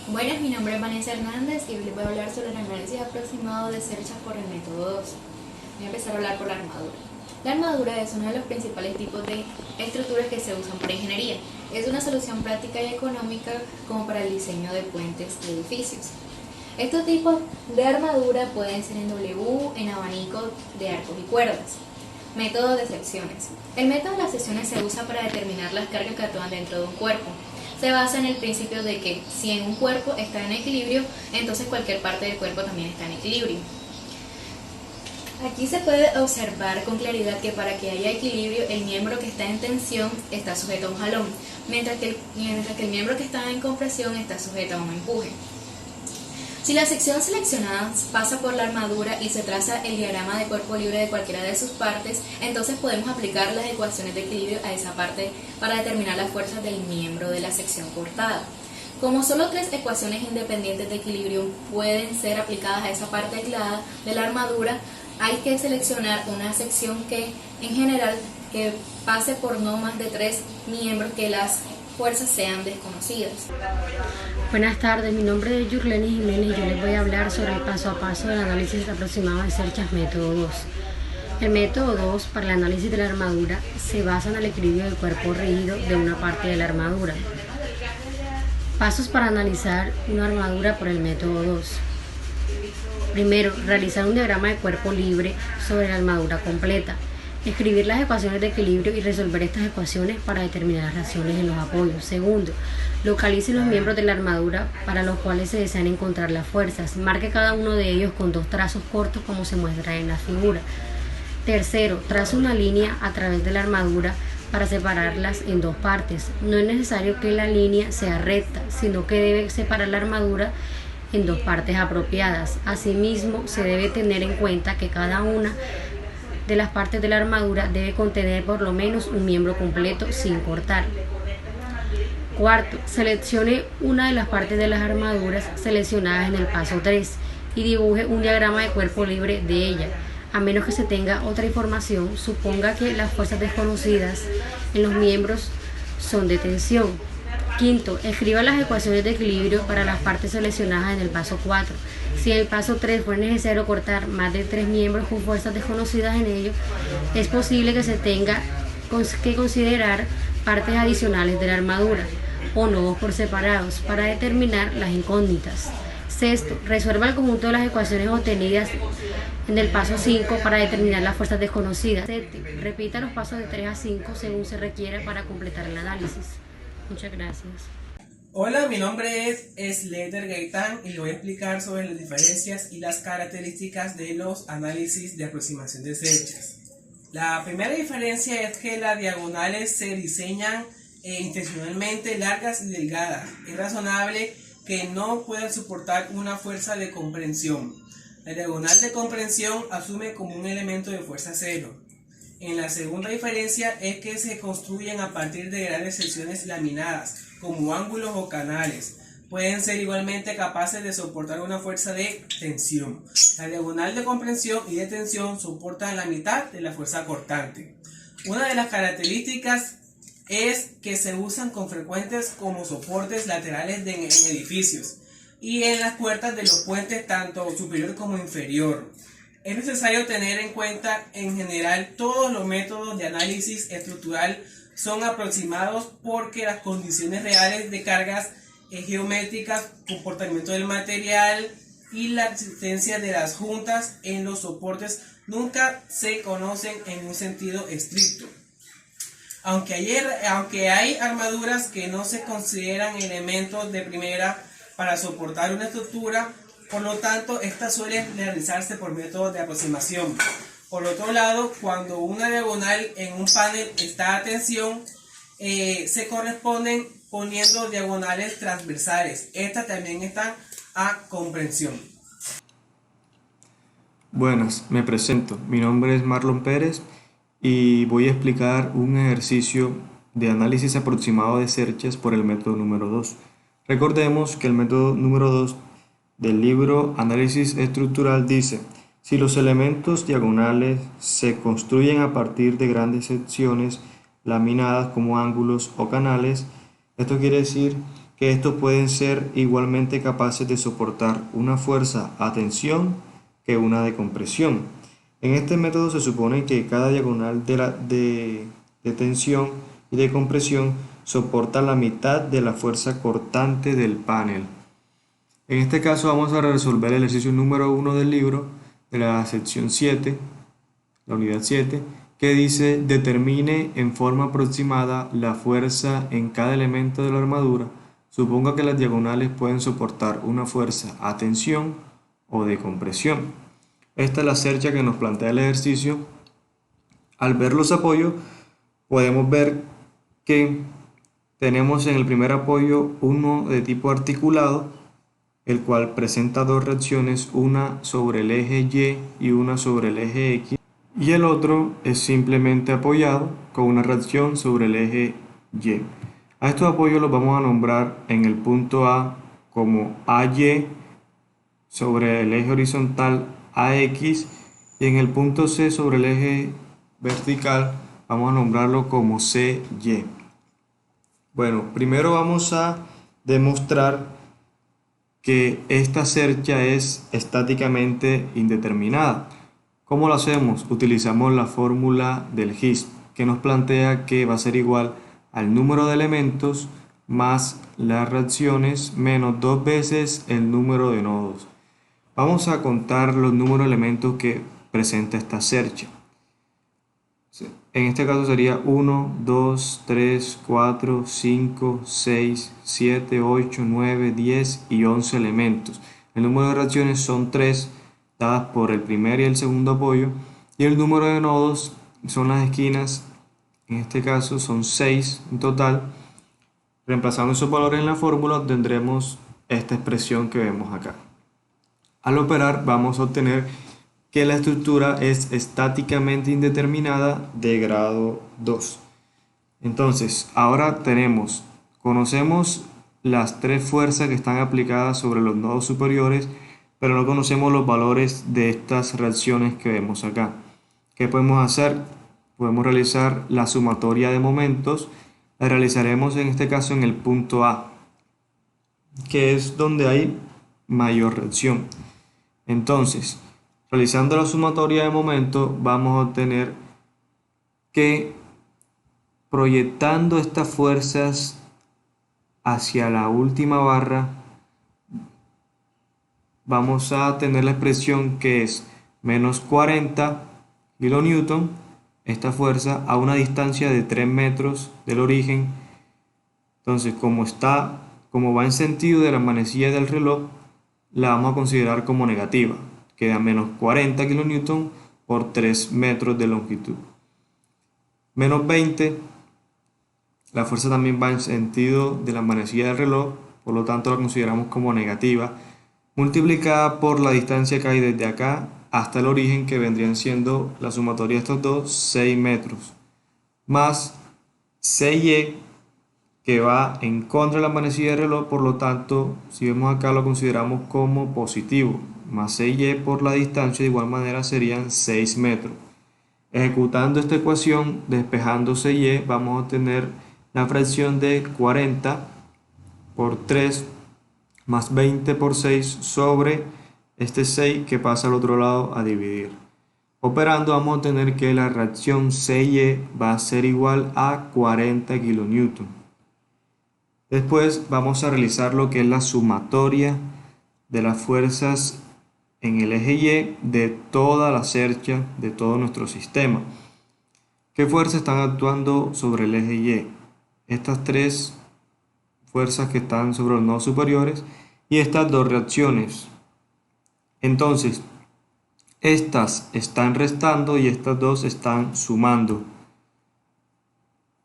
Buenas, mi nombre es Vanessa Hernández y hoy les voy a hablar sobre el análisis aproximado de cerchas por el método 2. Voy a empezar a hablar por la armadura. La armadura es uno de los principales tipos de estructuras que se usan para ingeniería. Es una solución práctica y económica como para el diseño de puentes y edificios. Estos tipos de armadura pueden ser en W, en abanico de arcos y cuerdas. Método de secciones. El método de las secciones se usa para determinar las cargas que actúan dentro de un cuerpo. Se basa en el principio de que si en un cuerpo está en equilibrio, entonces cualquier parte del cuerpo también está en equilibrio. Aquí se puede observar con claridad que para que haya equilibrio, el miembro que está en tensión está sujeto a un jalón, mientras que el miembro que está en compresión está sujeto a un empuje. Si la sección seleccionada pasa por la armadura y se traza el diagrama de cuerpo libre de cualquiera de sus partes, entonces podemos aplicar las ecuaciones de equilibrio a esa parte para determinar las fuerzas del miembro de la sección cortada. Como solo 3 ecuaciones independientes de equilibrio pueden ser aplicadas a esa parte aislada de la armadura, hay que seleccionar una sección que, en general, que pase por no más de 3 miembros que las fuerzas sean desconocidas. Buenas tardes, mi nombre es Yurleni Jiménez y yo les voy a hablar sobre el paso a paso del análisis aproximado de cerchas método 2. El método 2 para el análisis de la armadura se basa en el equilibrio del cuerpo rígido de una parte de la armadura. Pasos para analizar una armadura por el método 2. Primero, realizar un diagrama de cuerpo libre sobre la armadura completa. Escribir las ecuaciones de equilibrio y resolver estas ecuaciones para determinar las reacciones en los apoyos. Segundo, localice los miembros de la armadura para los cuales se desean encontrar las fuerzas. Marque cada uno de ellos con 2 trazos cortos como se muestra en la figura. Tercero, trace una línea a través de la armadura para separarlas en 2 partes. No es necesario que la línea sea recta, sino que debe separar la armadura en 2 partes apropiadas. Asimismo, se debe tener en cuenta que cada una de las partes de la armadura debe contener por lo menos un miembro completo sin cortar. Cuarto, seleccione una de las partes de las armaduras seleccionadas en el paso 3 y dibuje un diagrama de cuerpo libre de ella. A menos que se tenga otra información, suponga que las fuerzas desconocidas en los miembros son de tensión. Quinto, escriba las ecuaciones de equilibrio para las partes seleccionadas en el paso 4. Si en el paso 3 fue necesario cortar más de 3 miembros con fuerzas desconocidas en ellos, es posible que se tenga que considerar partes adicionales de la armadura o nodos por separados para determinar las incógnitas. Sexto, resuelva el conjunto de las ecuaciones obtenidas en el paso 5 para determinar las fuerzas desconocidas. Séptimo, repita los pasos de 3 a 5 según se requiera para completar el análisis. Muchas gracias. Hola, mi nombre es Leder Gaitán y le voy a explicar sobre las diferencias y las características de los análisis de aproximación de cerchas. La primera diferencia es que las diagonales se diseñan intencionalmente largas y delgadas. Es razonable que no puedan soportar una fuerza de comprensión. La diagonal de comprensión asume como un elemento de fuerza cero. En la segunda diferencia es que se construyen a partir de grandes secciones laminadas, como ángulos o canales. Pueden ser igualmente capaces de soportar una fuerza de tensión. La diagonal de comprensión y de tensión soportan la mitad de la fuerza cortante. Una de las características es que se usan con frecuencia como soportes laterales en edificios y en las puertas de los puentes tanto superior como inferior. Es necesario tener en cuenta en general todos los métodos de análisis estructural son aproximados porque las condiciones reales de cargas geométricas, comportamiento del material y la existencia de las juntas en los soportes nunca se conocen en un sentido estricto. Aunque hay armaduras que no se consideran elementos de primera para soportar una estructura, por lo tanto, estas suelen realizarse por métodos de aproximación. Por otro lado, cuando una diagonal en un panel está a tensión, se corresponden poniendo diagonales transversales. Estas también están a comprensión. Buenas, me presento. Mi nombre es Marlon Pérez y voy a explicar un ejercicio de análisis aproximado de cerchas por el método número 2. Recordemos que el método número 2 del libro Análisis Estructural dice: si los elementos diagonales se construyen a partir de grandes secciones laminadas como ángulos o canales, esto quiere decir que estos pueden ser igualmente capaces de soportar una fuerza a tensión que una de compresión. En este método se supone que cada diagonal de tensión y de compresión soporta la mitad de la fuerza cortante del panel. En este caso vamos a resolver el ejercicio número 1 del libro de la sección 7, la unidad 7, que dice: determine en forma aproximada la fuerza en cada elemento de la armadura. Suponga que las diagonales pueden soportar una fuerza a tensión o de compresión. Esta es la cercha que nos plantea el ejercicio. Al ver los apoyos, podemos ver que tenemos en el primer apoyo uno de tipo articulado, el cual presenta dos reacciones, una sobre el eje Y y una sobre el eje X, y el otro es simplemente apoyado con una reacción sobre el eje Y. A estos apoyos los vamos a nombrar en el punto A como AY sobre el eje horizontal AX, y en el punto C sobre el eje vertical vamos a nombrarlo como CY. Bueno, primero vamos a demostrar que esta cercha es estáticamente indeterminada. ¿Cómo lo hacemos? Utilizamos la fórmula del Higgs, que nos plantea que va a ser igual al número de elementos más las reacciones menos 2 veces el número de nodos. Vamos a contar los números de elementos que presenta esta cercha. En este caso sería 1, 2, 3, 4, 5, 6, 7, 8, 9, 10 y 11 elementos. El número de reacciones son 3, dadas por el primer y el segundo apoyo, y el número de nodos son las esquinas, en este caso son 6 en total. Reemplazando esos valores en la fórmula tendremos esta expresión que vemos acá. Al operar vamos a obtener que la estructura es estáticamente indeterminada de grado 2. Entonces, ahora conocemos las tres fuerzas que están aplicadas sobre los nodos superiores, pero no conocemos los valores de estas reacciones que vemos acá. ¿Qué podemos hacer? Podemos realizar la sumatoria de momentos. La realizaremos en este caso en el punto A, que es donde hay mayor reacción. Entonces, realizando la sumatoria de momentos, vamos a obtener que proyectando estas fuerzas hacia la última barra, vamos a tener la expresión que es menos 40 kN, esta fuerza a una distancia de 3 metros del origen. Entonces, como va en sentido de la manecilla del reloj, la vamos a considerar como negativa. Queda menos 40 kN por 3 metros de longitud. Menos 20, la fuerza también va en sentido de la manecilla del reloj, por lo tanto la consideramos como negativa, multiplicada por la distancia que hay desde acá hasta el origen, que vendrían siendo la sumatoria de estos dos, 6 metros, más CY, que va en contra de la manecilla del reloj, por lo tanto, si vemos acá lo consideramos como positivo, más CY por la distancia, de igual manera serían 6 metros. Ejecutando esta ecuación, despejando CY, vamos a obtener la fracción de 40 por 3 más 20 por 6 sobre este 6 que pasa al otro lado a dividir. Operando vamos a obtener que la reacción CY va a ser igual a 40 kN. Después vamos a realizar lo que es la sumatoria de las fuerzas en el eje Y de toda la cercha de todo nuestro sistema. ¿Qué fuerzas están actuando sobre el eje Y? Estas tres fuerzas que están sobre los nodos superiores y estas dos reacciones. Entonces, estas están restando y estas dos están sumando.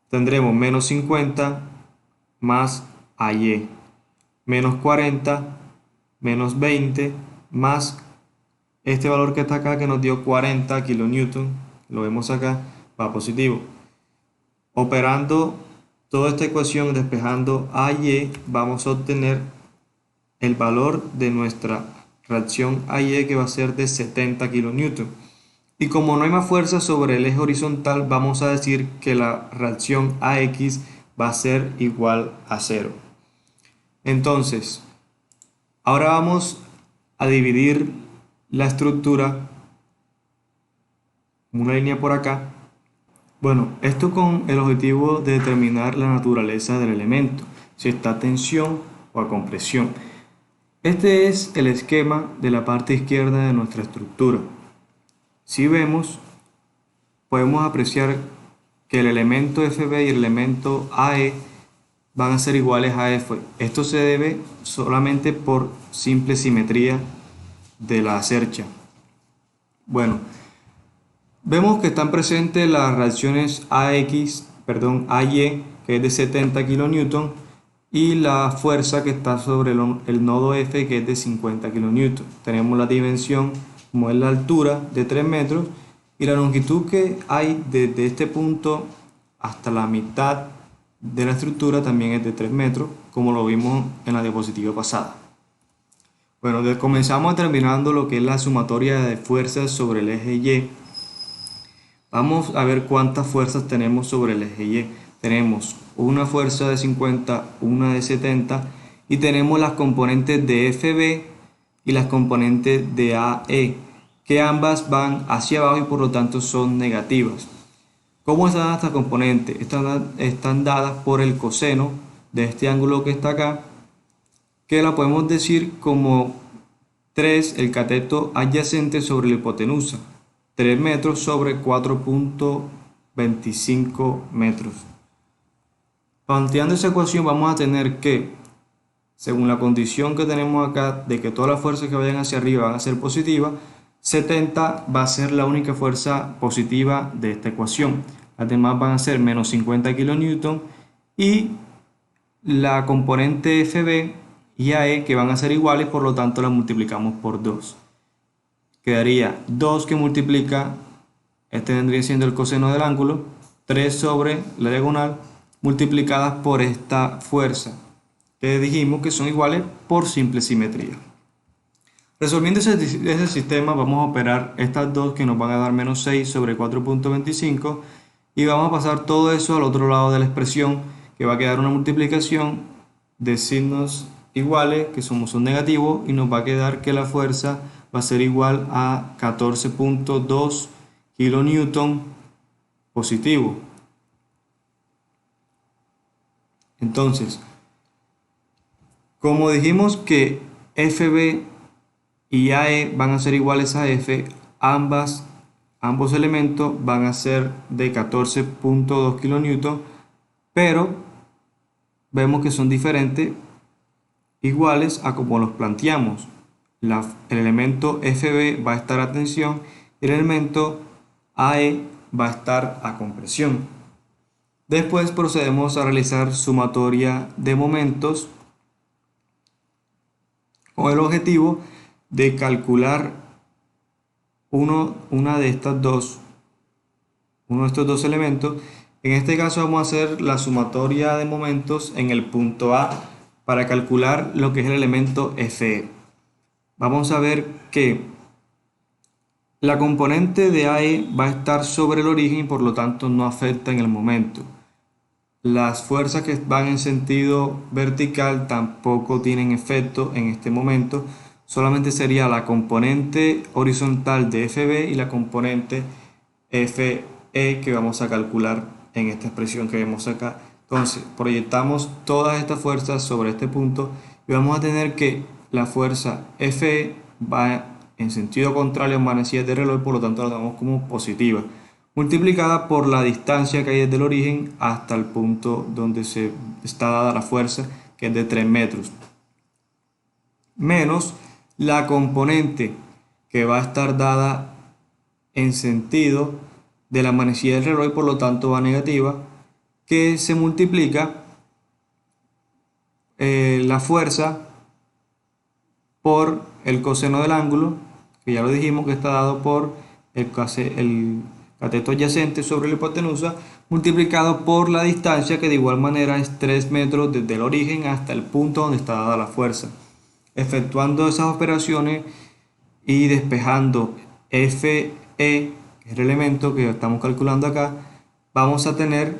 Tendremos menos 50 más AY, menos 40, menos 20, más este valor que está acá que nos dio 40 kN, lo vemos acá, va positivo. Operando toda esta ecuación, despejando AY, vamos a obtener el valor de nuestra reacción AY, que va a ser de 70 kN. Y como no hay más fuerza sobre el eje horizontal, vamos a decir que la reacción AX va a ser igual a 0. Entonces, ahora vamos a dividir la estructura en una línea por acá. Bueno, esto con el objetivo de determinar la naturaleza del elemento, si está a tensión o a compresión. Este es el esquema de la parte izquierda de nuestra estructura. Si vemos, podemos apreciar que el elemento FB y el elemento AE van a ser iguales a F. Esto se debe solamente por simple simetría de la cercha. Bueno, vemos que están presentes las reacciones AY, que es de 70 kN, y la fuerza que está sobre el nodo F, que es de 50 kN. Tenemos la dimensión, como es la altura, de 3 metros, y la longitud que hay desde este punto hasta la mitad de la estructura también es de 3 metros, como lo vimos en la diapositiva pasada. Bueno, comenzamos determinando lo que es la sumatoria de fuerzas sobre el eje Y. Vamos a ver cuántas fuerzas tenemos sobre el eje Y. Tenemos una fuerza de 50, una de 70, y tenemos las componentes de FB y las componentes de AE, que ambas van hacia abajo y por lo tanto son negativas. ¿Cómo están estas componentes? Están dadas por el coseno de este ángulo que está acá, que la podemos decir como 3, el cateto adyacente sobre la hipotenusa, 3 metros sobre 4.25 metros. Planteando esa ecuación vamos a tener que, según la condición que tenemos acá de que todas las fuerzas que vayan hacia arriba van a ser positivas, 70 va a ser la única fuerza positiva de esta ecuación. Las demás van a ser menos 50 kN y la componente FB y AE que van a ser iguales, por lo tanto las multiplicamos por 2. Quedaría 2 que multiplica, este vendría siendo el coseno del ángulo, 3 sobre la diagonal multiplicadas por esta fuerza, que dijimos que son iguales por simple simetría. Resolviendo ese sistema vamos a operar estas dos que nos van a dar menos 6 sobre 4.25 y vamos a pasar todo eso al otro lado de la expresión, que va a quedar una multiplicación de signos iguales que son negativos, y nos va a quedar que la fuerza va a ser igual a 14.2 kN positivo. Entonces, como dijimos que FB y AE van a ser iguales a F, ambos elementos van a ser de 14.2 kN, pero vemos que son diferentes, iguales a como los planteamos. El elemento FB va a estar a tensión y el elemento AE va a estar a compresión. Después procedemos a realizar sumatoria de momentos con el objetivo de calcular uno de estos dos elementos. En este caso vamos a hacer la sumatoria de momentos en el punto A para calcular lo que es el elemento FE. Vamos a ver que la componente de AE va a estar sobre el origen y por lo tanto no afecta en el momento. Las fuerzas que van en sentido vertical tampoco tienen efecto en este momento. Solamente sería la componente horizontal de FB y la componente FE que vamos a calcular en esta expresión que vemos acá. Entonces proyectamos todas estas fuerzas sobre este punto y vamos a tener que la fuerza FE va en sentido contrario a manecillas de reloj, por lo tanto la damos como positiva, multiplicada por la distancia que hay desde el origen hasta el punto donde se está dada la fuerza, que es de 3 metros, menos la componente que va a estar dada en sentido de la manecilla del reloj, por lo tanto va negativa, que se multiplica la fuerza por el coseno del ángulo, que ya lo dijimos que está dado por el cateto adyacente sobre la hipotenusa, multiplicado por la distancia, que de igual manera es 3 metros desde el origen hasta el punto donde está dada la fuerza. Efectuando esas operaciones y despejando FE, que es el elemento que estamos calculando acá, vamos a tener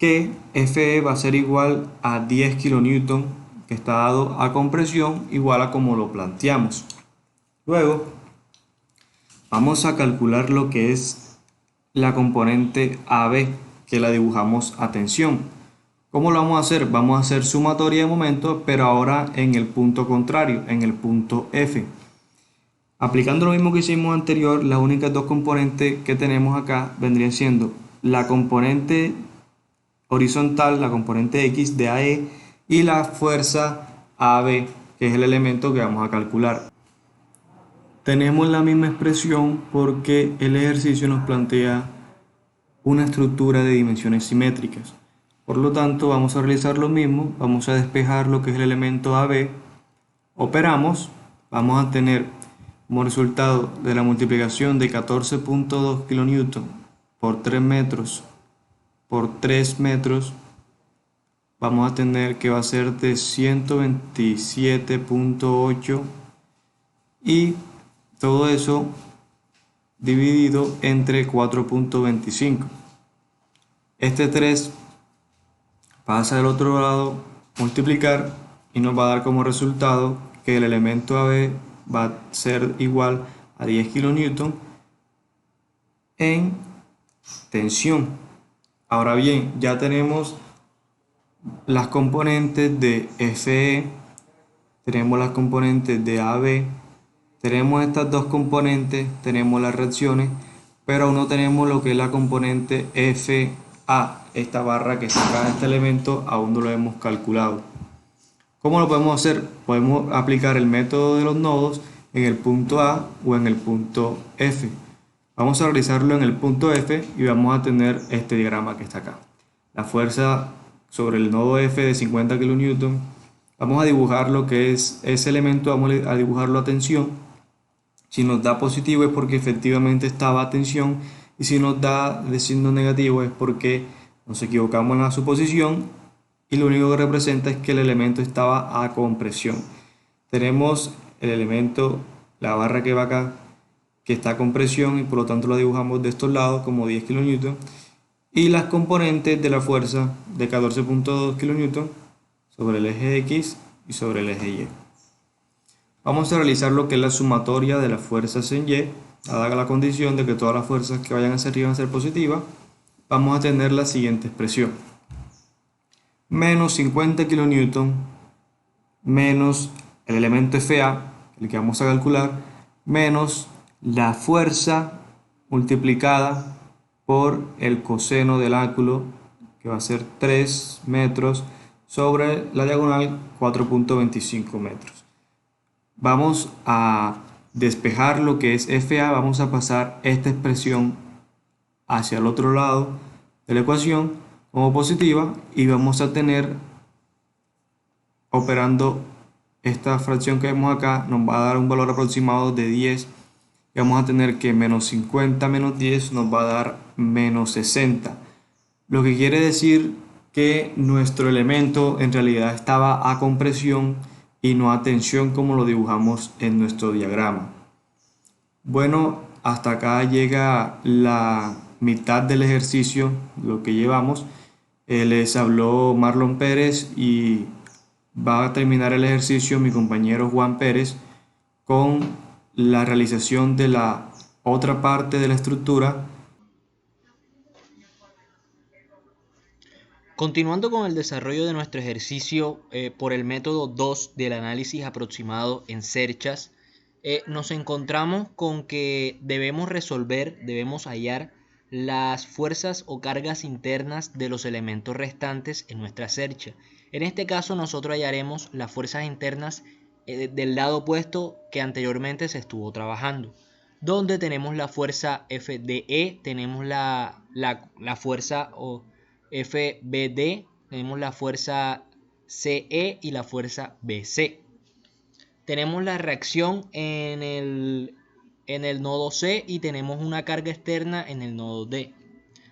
que Fe va a ser igual a 10 kN, que está dado a compresión, igual a como lo planteamos. Luego vamos a calcular lo que es la componente AB, que la dibujamos a tensión. ¿Cómo lo vamos a hacer? Vamos a hacer sumatoria de momentos, pero ahora en el punto contrario, en el punto F. Aplicando lo mismo que hicimos anterior, las únicas dos componentes que tenemos acá vendrían siendo la componente horizontal, la componente X de AE, y la fuerza AB, que es el elemento que vamos a calcular. Tenemos la misma expresión porque el ejercicio nos plantea una estructura de dimensiones simétricas. Por lo tanto, vamos a realizar lo mismo, vamos a despejar lo que es el elemento AB, operamos, vamos a tener como resultado de la multiplicación de 14.2 kN por 3 metros por 3 metros, vamos a tener que va a ser de 127.8, y todo eso dividido entre 4.25. Este 3 pasa del otro lado, multiplicar, y nos va a dar como resultado que el elemento AB va a ser igual a 10 kN en tensión. Ahora bien, ya tenemos las componentes de FE, tenemos las componentes de AB, tenemos estas dos componentes, tenemos las reacciones, pero aún no tenemos lo que es la componente FA. Esta barra que está acá en este elemento aún no lo hemos calculado. ¿Cómo lo podemos hacer? Podemos aplicar el método de los nodos en el punto A o en el punto F. Vamos a realizarlo en el punto F y vamos a tener este diagrama que está acá. La fuerza sobre el nodo F de 50 kN. Vamos a dibujar lo que es ese elemento, vamos a dibujarlo a tensión. Si nos da positivo es porque efectivamente estaba a tensión, y si nos da de signo negativo es porque nos equivocamos en la suposición y lo único que representa es que el elemento estaba a compresión. Tenemos el elemento, la barra que va acá, que está a compresión, y por lo tanto lo dibujamos de estos lados como 10 kN, y las componentes de la fuerza de 14.2 kN sobre el eje X y sobre el eje Y. Vamos a realizar lo que es la sumatoria de las fuerzas en Y, dada la condición de que todas las fuerzas que vayan hacia arriba van a ser positivas. Vamos a tener la siguiente expresión: menos 50 kN menos el elemento FA, el que vamos a calcular, menos la fuerza multiplicada por el coseno del ángulo, que va a ser 3 metros, sobre la diagonal 4.25 metros. Vamos a despejar lo que es FA, vamos a pasar esta expresión hacia el otro lado de la ecuación como positiva, y vamos a tener, operando esta fracción que vemos acá, nos va a dar un valor aproximado de 10, y vamos a tener que menos 50 menos 10 nos va a dar menos 60, lo que quiere decir que nuestro elemento en realidad estaba a compresión y no a tensión como lo dibujamos en nuestro diagrama. Bueno, hasta acá llega la mitad del ejercicio, lo que llevamos. Les habló Marlon Pérez, y va a terminar el ejercicio mi compañero Juan Pérez con la realización de la otra parte de la estructura. Continuando con el desarrollo de nuestro ejercicio por el método 2 del análisis aproximado en cerchas, nos encontramos con que debemos hallar las fuerzas o cargas internas de los elementos restantes en nuestra cercha. En este caso nosotros hallaremos las fuerzas internas del lado opuesto que anteriormente se estuvo trabajando, donde tenemos la fuerza FDE, tenemos la fuerza FBD, tenemos la fuerza CE y la fuerza BC. Tenemos la reacción en el nodo C y tenemos una carga externa en el nodo D.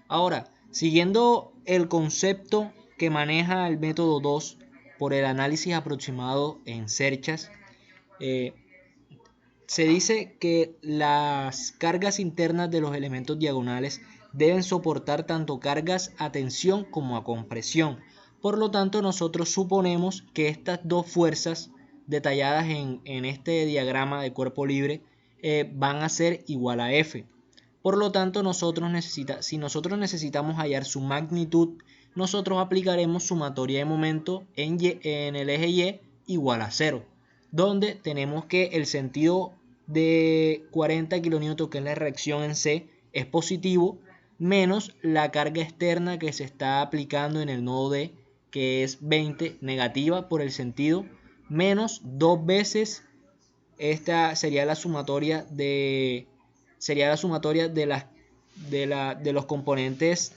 Ahora, siguiendo el concepto que maneja el método 2 por el análisis aproximado en cerchas, se dice que las cargas internas de los elementos diagonales deben soportar tanto cargas a tensión como a compresión. Por lo tanto, nosotros suponemos que estas dos fuerzas detalladas en este diagrama de cuerpo libre van a ser igual a F. Por lo tanto, si nosotros necesitamos hallar su magnitud, nosotros aplicaremos sumatoria de momento en el eje Y igual a 0, donde tenemos que el sentido de 40 kN, que es la reacción en C, es positivo, menos la carga externa que se está aplicando en el nodo D, que es 20, negativa por el sentido, menos 2 veces, esta sería la sumatoria de los componentes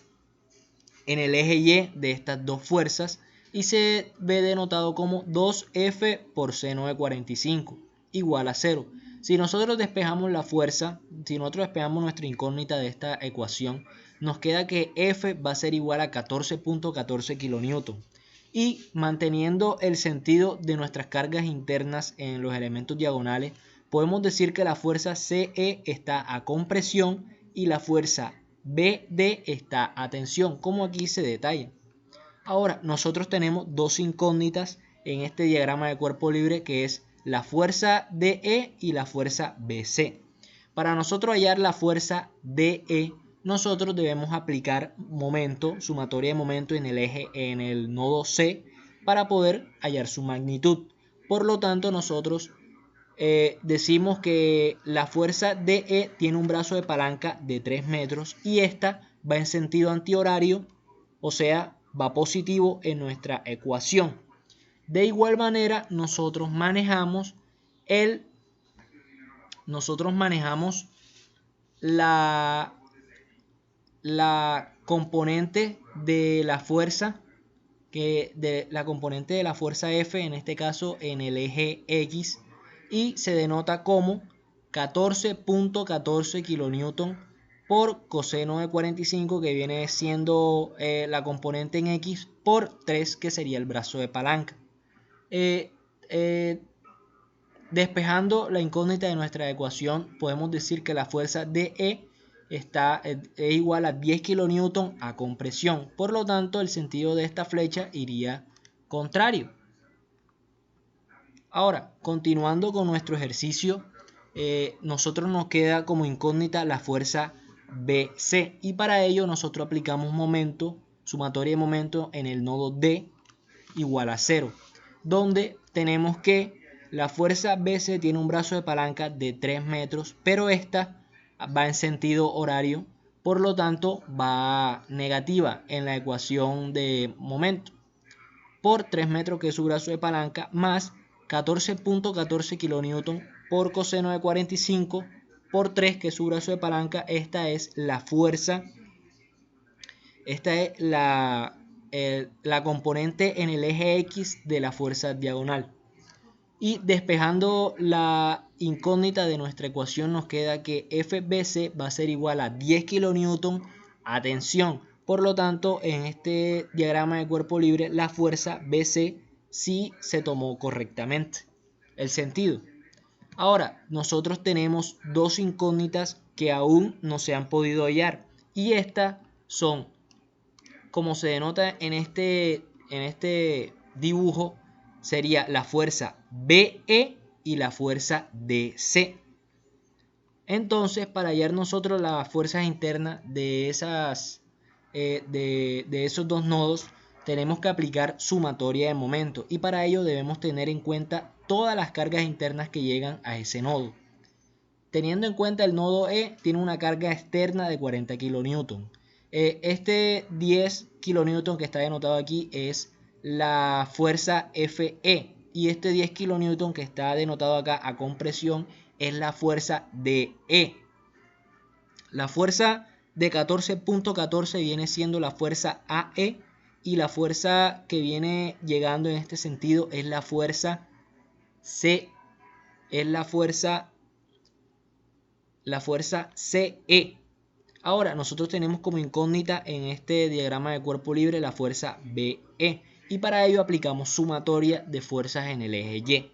en el eje Y de estas dos fuerzas, y se ve denotado como 2F por seno de 45 igual a 0. Si nosotros despejamos la fuerza, si nosotros despejamos nuestra incógnita de esta ecuación, nos queda que F va a ser igual a 14.14 kN. Y manteniendo el sentido de nuestras cargas internas en los elementos diagonales, podemos decir que la fuerza CE está a compresión y la fuerza BD está a tensión, como aquí se detalla. Ahora, nosotros tenemos dos incógnitas en este diagrama de cuerpo libre, que es la fuerza DE y la fuerza BC. Para nosotros hallar la fuerza DE, nosotros debemos aplicar momento, sumatoria de momento en el nodo C, para poder hallar su magnitud. Por lo tanto, nosotros decimos que la fuerza DE tiene un brazo de palanca de 3 metros y esta va en sentido antihorario, o sea, va positivo en nuestra ecuación. De igual manera, nosotros manejamos la componente de la fuerza, la componente de la fuerza F, en este caso en el eje X, y se denota como 14.14 kN por coseno de 45, que viene siendo la componente en X, por 3, que sería el brazo de palanca. Despejando la incógnita de nuestra ecuación, podemos decir que la fuerza DE es igual a 10 kN a compresión. Por lo tanto, el sentido de esta flecha iría contrario. Ahora, continuando con nuestro ejercicio, nosotros nos queda como incógnita la fuerza BC, y para ello nosotros aplicamos momento, sumatoria de momento en el nodo D igual a 0, donde tenemos que la fuerza BC tiene un brazo de palanca de 3 metros, pero esta va en sentido horario, por lo tanto va negativa en la ecuación de momento, por 3 metros, que es su brazo de palanca, más 14.14 kN por coseno de 45 por 3, que es su brazo de palanca. Esta es la fuerza, esta es la componente en el eje X de la fuerza diagonal. Y despejando la incógnita de nuestra ecuación, nos queda que FBC va a ser igual a 10 kN a tensión. Por lo tanto, en este diagrama de cuerpo libre, la fuerza BC sí se tomó correctamente el sentido. Ahora, nosotros tenemos dos incógnitas que aún no se han podido hallar, y estas son, como se denota en este dibujo, sería la fuerza BE y la fuerza DC. Entonces, para hallar nosotros las fuerzas internas de esos dos nodos, tenemos que aplicar sumatoria de momento, y para ello debemos tener en cuenta todas las cargas internas que llegan a ese nodo. Teniendo en cuenta el nodo E, tiene una carga externa de 40 kN. Este 10 kN que está denotado aquí es la fuerza FE, y este 10 kN que está denotado acá a compresión es la fuerza DE. La fuerza de 14.14 viene siendo la fuerza AE, y la fuerza que viene llegando en este sentido es la fuerza C, la fuerza CE. Ahora, nosotros tenemos como incógnita en este diagrama de cuerpo libre la fuerza BE, y para ello aplicamos sumatoria de fuerzas en el eje Y.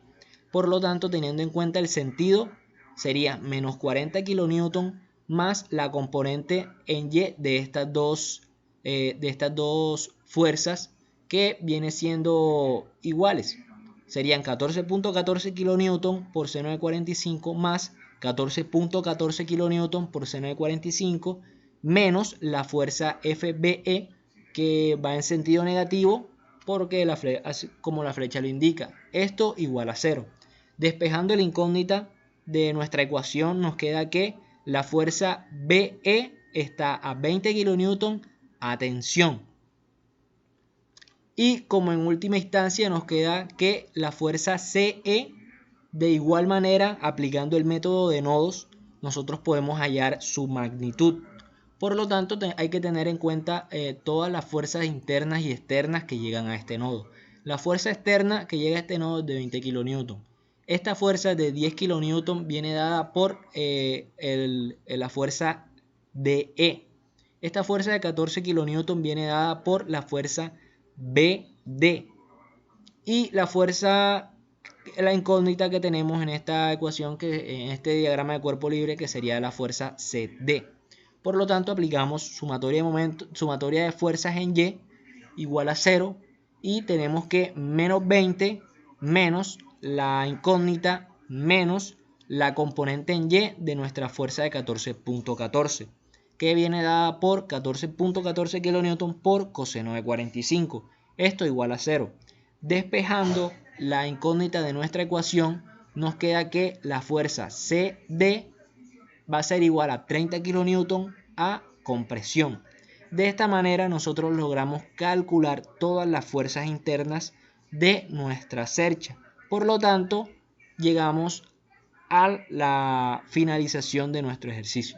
Por lo tanto, teniendo en cuenta el sentido, sería menos 40 kN más la componente en Y de estas dos fuerzas, que viene siendo iguales. Serían 14.14 kN por seno de 45 más 14.14 kN por seno de 45 menos la fuerza FBE, que va en sentido negativo porque como la flecha lo indica. Esto igual a 0. Despejando la incógnita de nuestra ecuación, nos queda que la fuerza BE está a 20 kN. Atención. Y como en última instancia nos queda que la fuerza CE, de igual manera, aplicando el método de nodos, nosotros podemos hallar su magnitud. Por lo tanto, hay que tener en cuenta todas las fuerzas internas y externas que llegan a este nodo. La fuerza externa que llega a este nodo es de 20 kN. Esta fuerza de 10 kN viene dada por la fuerza DE. Esta fuerza de 14 kN viene dada por la fuerza BD. Y la incógnita que tenemos en esta ecuación, en este diagrama de cuerpo libre, que sería la fuerza CD. Por lo tanto, aplicamos sumatoria de fuerzas en Y igual a 0, y tenemos que menos 20 menos la incógnita menos la componente en Y de nuestra fuerza de 14.14, que viene dada por 14.14 kN por coseno de 45. Esto igual a 0. Despejando la incógnita de nuestra ecuación, nos queda que la fuerza CD va a ser igual a 30 kN a compresión. De esta manera nosotros logramos calcular todas las fuerzas internas de nuestra cercha. Por lo tanto, llegamos a la finalización de nuestro ejercicio.